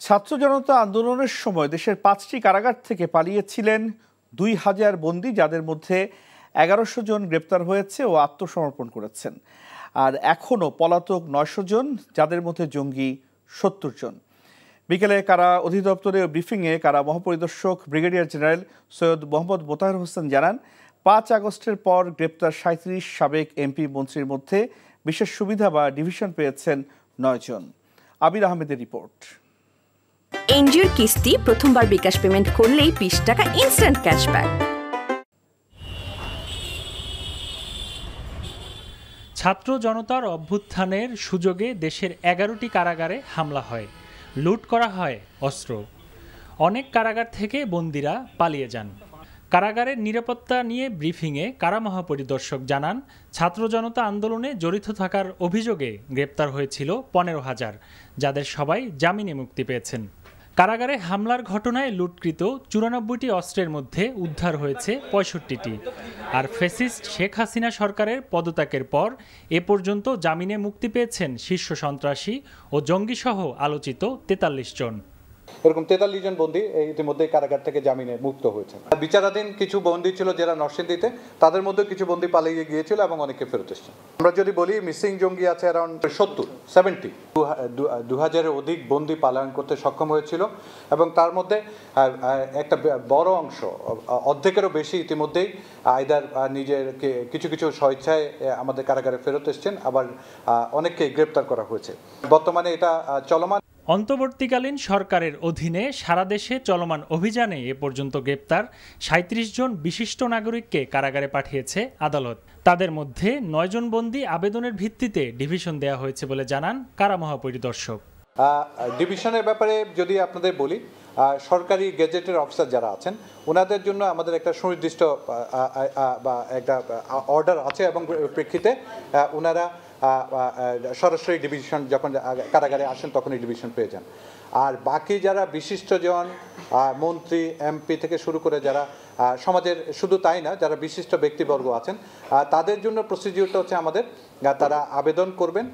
ছাত্র জনতা আন্দোলনের সময় দেশের 5টি কারাগার থেকে পালিয়েছিলেন 2000 বন্দী, যাদের মধ্যে 1100 জন গ্রেপ্তার হয়েছে ও আত্মসমর্পণ করেছেন। আর এখনও পলাতক 900 জন, যাদের মধ্যে জঙ্গি 70 জন। বিকেলে কারা অধিদপ্তরে ব্রিফিংয়ে কারা মহাপরিদর্শক ব্রিগেডিয়ার জেনারেল সৈয়দ মোহাম্মদ মোতাহার হোসেন জানান, 5 আগস্টের পর গ্রেপ্তার 37 সাবেক এমপি মন্ত্রীর মধ্যে বিশেষ সুবিধা বা ডিভিশন পেয়েছেন 9 জন। আবির আহমেদের রিপোর্ট। এনজিওর কিস্তি প্রথমবার বিকাশ পেমেন্ট করলেই 20 টাকা ইনস্ট্যান্ট ক্যাশব্যাক। ছাত্র জনতার অভ্যুত্থানের সুযোগে দেশের 11টি কারাগারে হামলা হয়, লুট করা হয় অস্ত্র। অনেক কারাগার থেকে বন্দীরা পালিয়ে যান। কারাগারের নিরাপত্তা নিয়ে ব্রিফিংয়ে কারা মহাপরিদর্শক জানান, ছাত্র জনতা আন্দোলনে জড়িত থাকার অভিযোগে গ্রেপ্তার হয়েছিল 15,000, যাদের সবাই জামিনে মুক্তি পেয়েছেন। কারাগারে হামলার ঘটনায় লুটকৃত 94টি অস্ত্রের মধ্যে উদ্ধার হয়েছে 65টি। আর ফ্যাসিস্ট শেখ হাসিনা সরকারের পদত্যাগের পর এ পর্যন্ত জামিনে মুক্তি পেয়েছেন শীর্ষ সন্ত্রাসী ও জঙ্গিসহ আলোচিত 43 জন। এরকম 43 জন বন্দী ইতিমধ্যে কারাগার থেকে জামিনে মুক্ত হয়েছে। বিচারাধীন কিছু বন্দী ছিল যারা নরসিংদীতে, তাদের মধ্যে কিছু বন্দী পালিয়ে গিয়েছিল এবং অনেকে ফেরত এসেছে। আমরা যদি বলি মিসিং জঙ্গি আছে অ্যারাউন্ড 70 2000-এর অধিক বন্দী পালায়ন করতে সক্ষম হয়েছিল এবং তার মধ্যে একটা বড় অংশ, অর্ধেকেরও বেশি ইতিমধ্যেই আইদার নিজের কিছু কিছু স্বেচ্ছায় আমাদের কারাগারে ফেরত এসেছেন, আবার অনেককে গ্রেপ্তার করা হয়েছে। বর্তমানে এটা চলমান। অন্তর্বর্তীকালীন সরকারের অধীনে সারা দেশে চলমান অভিযানে এ পর্যন্ত গ্রেপ্তার 37 জন বিশিষ্ট নাগরিককে কারাগারে পাঠিয়েছে আদালত। তাদের মধ্যে 9 জন বন্দী আবেদনের ভিত্তিতে ডিভিশন দেওয়া হয়েছে বলে জানান কারা মহাপরিদর্শক। ডিভিশনের ব্যাপারে যদি আপনাদের বলি, সরকারি গেজেটের অফিসার যারা আছেন ওনাদের জন্য আমাদের একটা সুনির্দিষ্ট বা একটা অর্ডার আছে এবং প্রেক্ষিতে ওনারা সরাসরি ডিভিশন যখন কারাগারে আসেন তখনই ডিভিশন পেয়ে যান। আর বাকি যারা বিশিষ্টজন, মন্ত্রী, এমপি থেকে শুরু করে যারা সমাজের, শুধু তাই না, যারা বিশিষ্ট ব্যক্তিবর্গ আছেন তাদের জন্য প্রসিডিউরটা হচ্ছে আমাদের, তারা আবেদন করবেন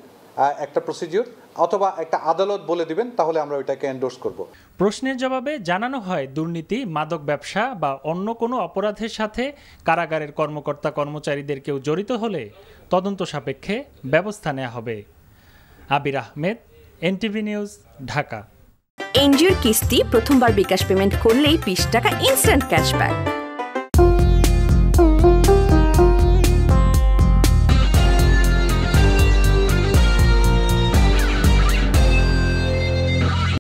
একটা প্রসিডিউর, অথবা একটা আদালত বলে দিবেন, তাহলে আমরা ওইটাকে এন্ডোর্স করব। প্রশ্নের জবাবে জানানো হয়, দুর্নীতি, মাদক ব্যবসা বা অন্য কোনো অপরাধের সাথে কারাগারের কর্মকর্তা কর্মচারীদের কেউ জড়িত হলে তদন্ত সাপেক্ষে ব্যবস্থা নেওয়া হবে। আবির আহমেদ, এনটিভি নিউজ, ঢাকা। এনজিওর কিস্তি প্রথমবার বিকাশ পেমেন্ট করলেই 20 টাকা ইনস্ট্যান্ট ক্যাশব্যাক।